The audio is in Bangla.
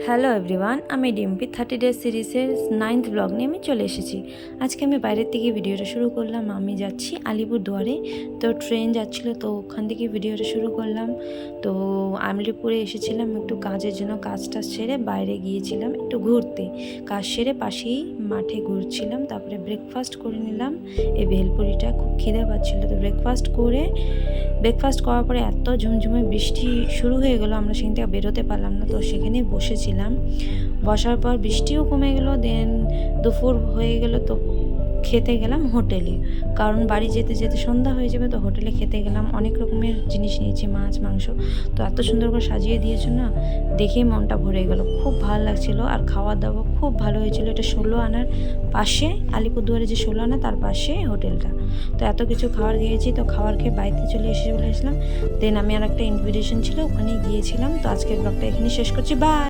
হ্যালো এভরিওয়ান, আমি ডিম্পি 30 ডেজ সিরিজের 9th ব্লগ নিয়ে আমি চলে এসেছি। আজকে আমি বাইরের থেকে ভিডিওটা শুরু করলাম। আমি যাচ্ছি আলিপুরদুয়ারে, তো ট্রেন যাচ্ছিল, তো ওখান থেকে ভিডিওটা শুরু করলাম। তো আলিপুরে এসেছিলাম একটু কাজের জন্য, কাজটা সেরে বাইরে গিয়েছিলাম একটু ঘুরতে। কাজ সেরে পাশেই মাঠে ঘুরছিলাম, তারপরে ব্রেকফাস্ট করে নিলাম। এই ভেলপুরিটা খুব খিদে পাচ্ছিলো, তো ব্রেকফাস্ট করার পরে এত ঝুমঝুমে বৃষ্টি শুরু হয়ে গেলো, আমরা সেখান থেকে বেরোতে পারলাম না। তো সেখানেই বসেছিলাম, বসার পর বৃষ্টিও কমে গেল। দেন দুপুর হয়ে গেল, তো খেতে গেলাম হোটেলে, কারণ বাড়ি যেতে যেতে সন্ধ্যা হয়ে যাবে। তো হোটেলে খেতে গেলাম, অনেক রকমের জিনিস নিয়েছি, মাছ মাংস। তো এত সুন্দর করে সাজিয়ে দিয়েছো না, দেখেই মনটা ভরে গেল, খুব ভালো লাগছিলো। আর খাওয়া দাওয়া খুব ভালো হয়েছিল। এটা 16 আনার পাশে, আলিপুরদুয়ারে যে 16 আনা তার পাশে হোটেলটা। তো এত কিছু খাবার খেয়েছি, তো খাবার খেয়ে বাড়িতে চলে এসেছিলাম। দেন আমি আর একটা ইনভিটেশন ছিল, ওখানে গিয়েছিলাম। তো আজকের ব্লগটা এখানে শেষ করছি, বাই।